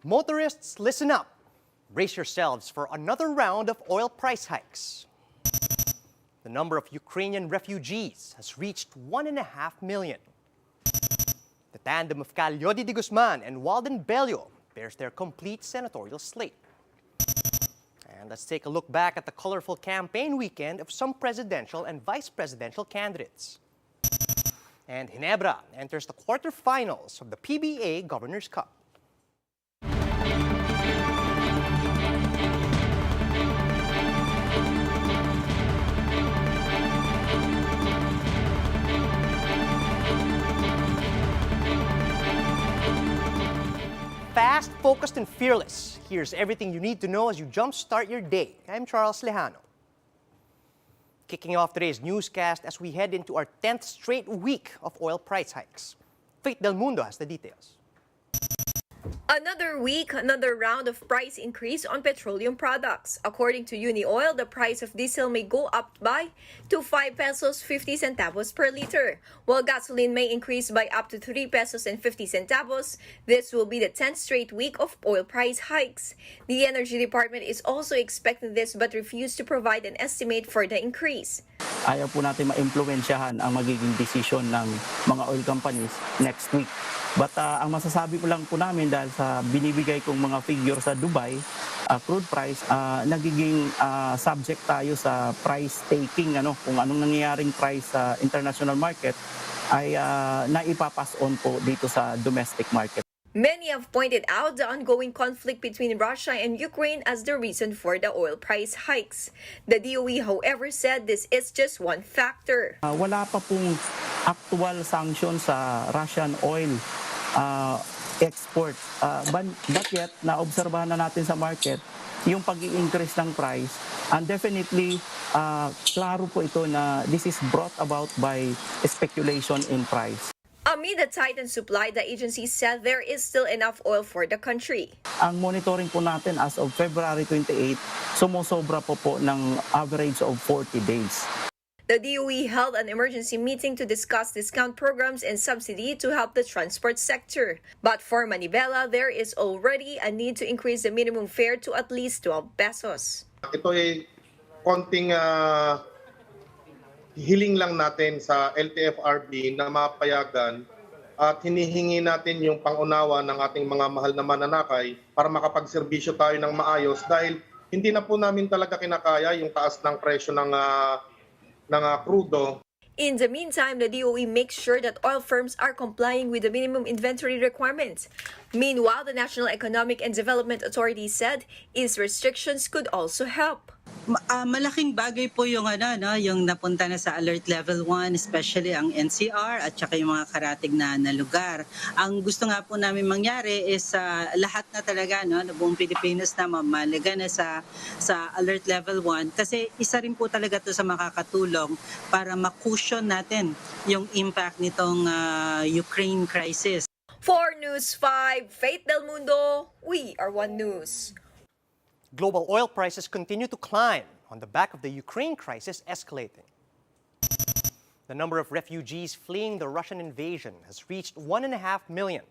Motorists, listen up. Brace yourselves for another round of oil price hikes. The number of Ukrainian refugees has reached 1.5 million. The tandem of Calyodi de Guzman and Walden Bello bears their complete senatorial slate. And let's take a look back at the colorful campaign weekend of some presidential and vice presidential candidates. And Ginebra enters the quarterfinals of the PBA Governor's Cup. Fast, focused, and fearless. Here's everything you need to know as you jumpstart your day. I'm Charles Lejano. Kicking off today's newscast as we head into our 10th straight week of oil price hikes. Faith Del Mundo has the details. Another week, another round of price increase on petroleum products. According to UniOil, the price of diesel may go up by to 5 pesos 50 centavos per liter, while gasoline may increase by up to 3 pesos and 50 centavos. This will be the 10th straight week of oil price hikes. The Energy Department is also expecting this but refused to provide an estimate for the increase. Ayaw po natin ma-impluwensyahan ang magiging desisyon ng mga oil companies next week. But ang masasabi ko lang po namin dahil sa binibigay kong mga figure sa Dubai, crude price, nagiging subject tayo sa price taking, kung anong nangyayaring price sa international market ay naipapass on po dito sa domestic market. Many have pointed out the ongoing conflict between Russia and Ukraine as the reason for the oil price hikes. The DOE, however, said this is just one factor. Wala pa pong actual sanction sa Russian oil export. But yet, naobserbahan na natin sa market yung pag-i-increase ng price. And definitely, klaro po ito na this is brought about by speculation in price. Amid the tightened supply, the agency said there is still enough oil for the country. Ang monitoring po natin as of February 28, sumusobra po ng average of 40 days. The DOE held an emergency meeting to discuss discount programs and subsidy to help the transport sector. But for Manibela, there is already a need to increase the minimum fare to at least 12 pesos. Ito ay konting hiling lang natin sa LTFRB na mapayagan at hinihingi natin yung pangunawa ng ating mga mahal na mananakay para makapagserbisyo tayo ng maayos dahil hindi na po namin talaga kinakaya yung taas ng presyo ng krudo. In the meantime, the DOE makes sure that oil firms are complying with the minimum inventory requirements. Meanwhile, the National Economic and Development Authority said its restrictions could also help. Malaking bagay po yung yung napunta na sa alert level 1, especially ang NCR at saka yung mga karatig na lugar. Ang gusto nga po namin mangyari is lahat na talaga na buong Pilipinas na mamalaga na sa alert level 1 kasi isa rin po talaga to sa makakatulong para ma-cushion natin yung impact nitong Ukraine crisis. For News 5, Faith Del Mundo, we are One News. Global oil prices continue to climb on the back of the Ukraine crisis escalating. The number of refugees fleeing the Russian invasion has reached 1.5 million.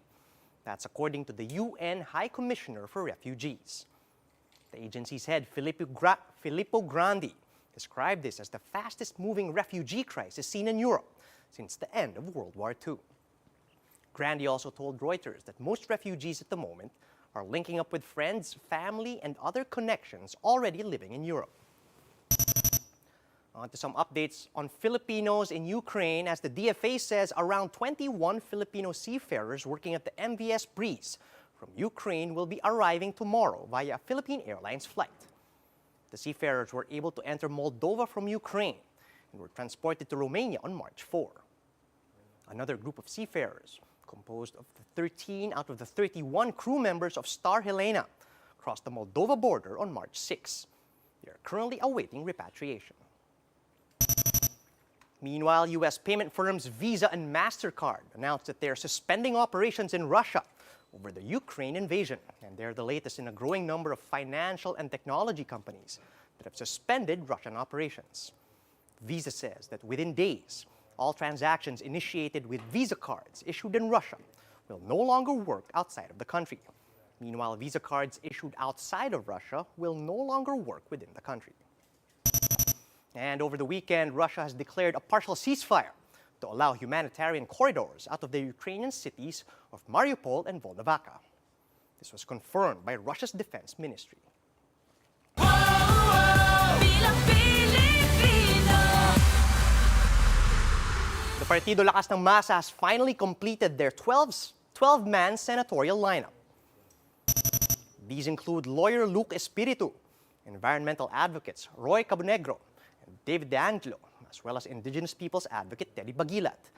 That's according to the UN High Commissioner for Refugees. The agency's head, Filippo Grandi, described this as the fastest-moving refugee crisis seen in Europe since the end of World War II. Grandi also told Reuters that most refugees at the moment are linking up with friends, family, and other connections already living in Europe. On to some updates on Filipinos in Ukraine, as the DFA says around 21 Filipino seafarers working at the MVS Breeze from Ukraine will be arriving tomorrow via a Philippine Airlines flight. The seafarers were able to enter Moldova from Ukraine and were transported to Romania on March 4. Another group of seafarers, composed of the 13 out of the 31 crew members of Star Helena, crossed the Moldova border on March 6. They are currently awaiting repatriation. Meanwhile, U.S. payment firms Visa and MasterCard announced that they are suspending operations in Russia over the Ukraine invasion. And they're the latest in a growing number of financial and technology companies that have suspended Russian operations. Visa says that within days, all transactions initiated with Visa cards issued in Russia will no longer work outside of the country. Meanwhile, visa cards issued outside of Russia will no longer work within the country. And over the weekend, Russia has declared a partial ceasefire to allow humanitarian corridors out of the Ukrainian cities of Mariupol and Volnovakha. This was confirmed by Russia's defense ministry. The Partido Lakas ng Masa has finally completed their 12-man senatorial lineup. These include lawyer Luke Espiritu, environmental advocates Roy Cabonegro and David De Angelo, as well as indigenous peoples advocate Teddy Bagilat,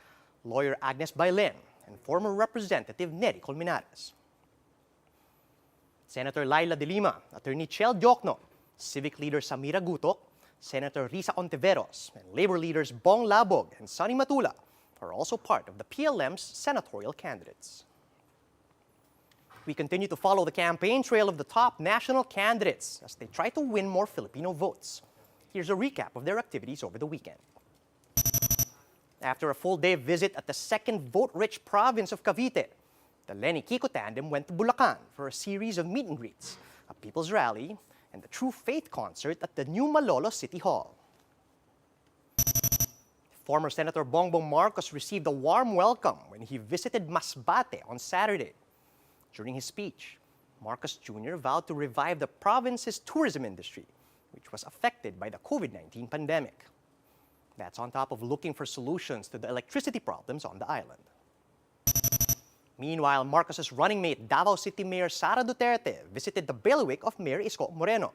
lawyer Agnes Bailen, and former Representative Nery Colmenares. Senator Laila de Lima, Attorney Chel Diokno, Civic Leader Samira Gutok, Senator Risa Ontiveros, and Labor leaders Bong Labog and Sonny Matula are also part of the PLM's senatorial candidates. We continue to follow the campaign trail of the top national candidates as they try to win more Filipino votes. Here's a recap of their activities over the weekend. After a full-day visit at the second vote-rich province of Cavite, the Lenny Kiko tandem went to Bulacan for a series of meet and greets, a people's rally, and the True Faith concert at the new Malolo City Hall. Former Senator Bongbong Marcos received a warm welcome when he visited Masbate on Saturday. During his speech, Marcos Jr. vowed to revive the province's tourism industry, which was affected by the COVID-19 pandemic. That's on top of looking for solutions to the electricity problems on the island. Meanwhile, Marcos's running mate, Davao City Mayor Sara Duterte, visited the bailiwick of Mayor Isko Moreno.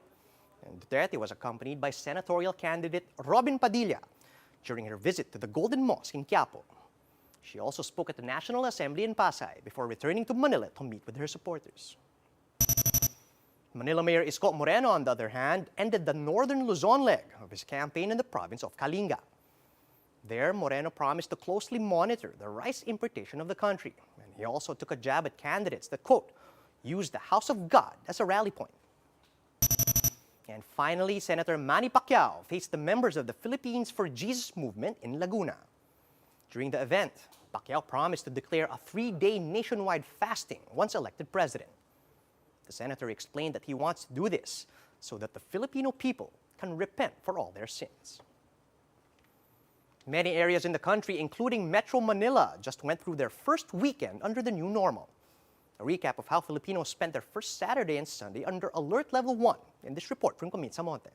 And Duterte was accompanied by senatorial candidate Robin Padilla during her visit to the Golden Mosque in Quiapo. She also spoke at the National Assembly in Pasay before returning to Manila to meet with her supporters. Manila Mayor Isko Moreno, on the other hand, ended the northern Luzon leg of his campaign in the province of Kalinga. There, Moreno promised to closely monitor the rice importation of the country, and he also took a jab at candidates that, quote, use the house of God as a rally point. And finally, Senator Manny Pacquiao faced the members of the Philippines for Jesus movement in Laguna. During the event, Pacquiao promised to declare a 3-day nationwide fasting once elected president. The senator explained that he wants to do this so that the Filipino people can repent for all their sins. Many areas in the country, including Metro Manila, just went through their first weekend under the new normal. A recap of how Filipinos spent their first Saturday and Sunday under Alert Level 1 in this report from Comitza Monte.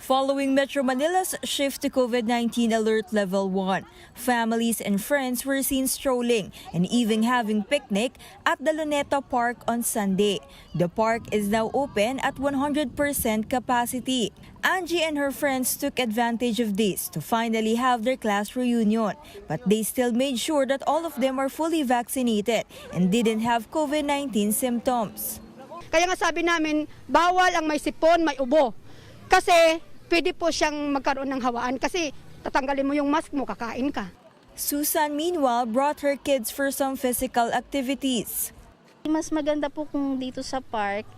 Following Metro Manila's shift to COVID-19 Alert Level 1, families and friends were seen strolling and even having picnic at the Luneta Park on Sunday. The park is now open at 100% capacity. Angie and her friends took advantage of this to finally have their class reunion, but they still made sure that all of them are fully vaccinated and didn't have COVID-19 symptoms. Kaya nga sabi namin, bawal ang may sipon, may ubo. Kasi pwede po siyang magkaroon ng hawaan kasi tatanggalin mo yung mask mo, kakain ka. Susan, meanwhile, brought her kids for some physical activities. Mas maganda po kung dito sa park,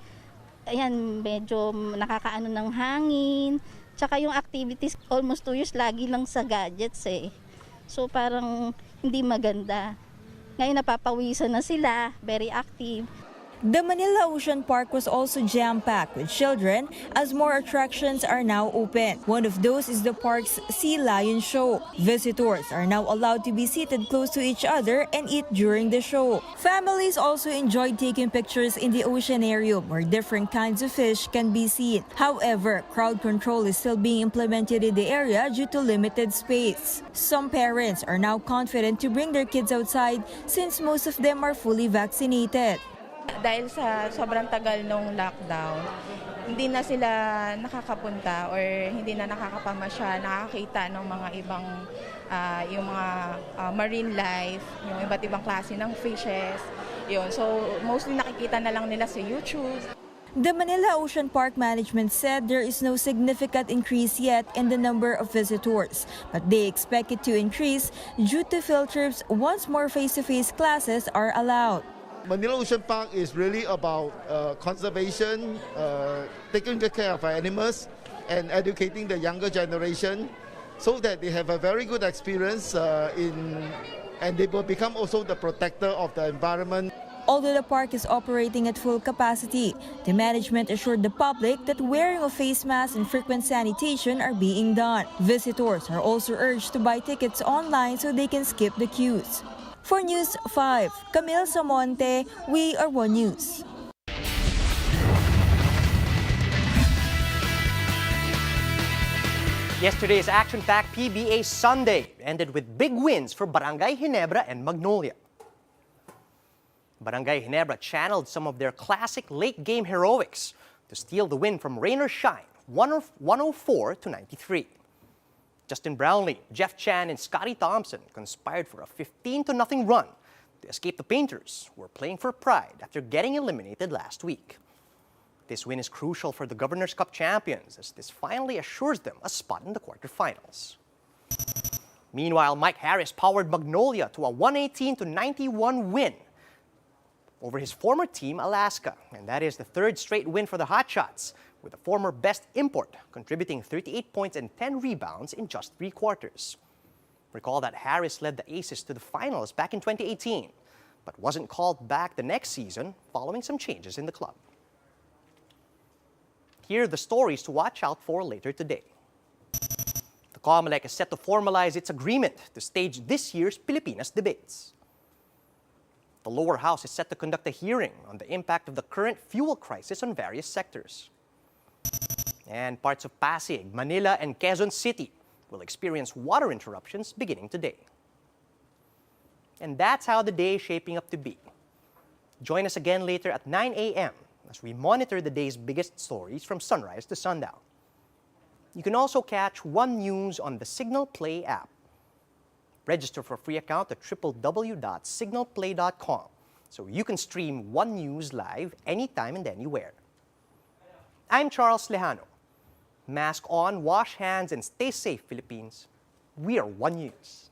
ayan, medyo nakakaano ng hangin. Tsaka yung activities, almost 2 years lagi lang sa gadgets eh. So parang hindi maganda. Ngayon napapawisan na sila, very active. The Manila Ocean Park was also jam-packed with children as more attractions are now open. One of those is the park's Sea Lion Show. Visitors are now allowed to be seated close to each other and eat during the show. Families also enjoyed taking pictures in the oceanarium where different kinds of fish can be seen. However, crowd control is still being implemented in the area due to limited space. Some parents are now confident to bring their kids outside since most of them are fully vaccinated. Dahil sa sobrang tagal nung lockdown, hindi na sila nakakapunta or hindi na nakakapamasyal, nakakita ng mga ibang yung mga marine life, yung iba't ibang klase ng fishes. Yun. So mostly nakikita na lang nila sa YouTube. The Manila Ocean Park Management said there is no significant increase yet in the number of visitors, but they expect it to increase due to field trips once more face-to-face classes are allowed. Manila Ocean Park is really about conservation, taking good care of our animals, and educating the younger generation so that they have a very good experience and they will become also the protector of the environment. Although the park is operating at full capacity, the management assured the public that wearing of face masks and frequent sanitation are being done. Visitors are also urged to buy tickets online so they can skip the queues. For News 5, Camille Samonte, We Are One News. Yesterday's action-packed PBA Sunday ended with big wins for Barangay Ginebra and Magnolia. Barangay Ginebra channeled some of their classic late-game heroics to steal the win from rain or shine, 104 to 93. Justin Brownlee, Jeff Chan, and Scotty Thompson conspired for a 15-0 run to escape the Painters, who were playing for pride after getting eliminated last week. This win is crucial for the Governor's Cup champions, as this finally assures them a spot in the quarterfinals. Meanwhile, Mike Harris powered Magnolia to a 118-91 win over his former team, Alaska. And that is the third straight win for the Hotshots, with the former best import contributing 38 points and 10 rebounds in just 3 quarters. Recall that Harris led the Aces to the finals back in 2018, but wasn't called back the next season following some changes in the club. Here are the stories to watch out for later today. The COMELEC is set to formalize its agreement to stage this year's Pilipinas debates. The lower house is set to conduct a hearing on the impact of the current fuel crisis on various sectors. And parts of Pasig, Manila, and Quezon City will experience water interruptions beginning today. And that's how the day is shaping up to be. Join us again later at 9 a.m. as we monitor the day's biggest stories from sunrise to sundown. You can also catch One News on the Signal Play app. Register for a free account at www.signalplay.com so you can stream One News live anytime and anywhere. I'm Charles Lejano. Mask on, wash hands, and stay safe, Philippines. We are One News.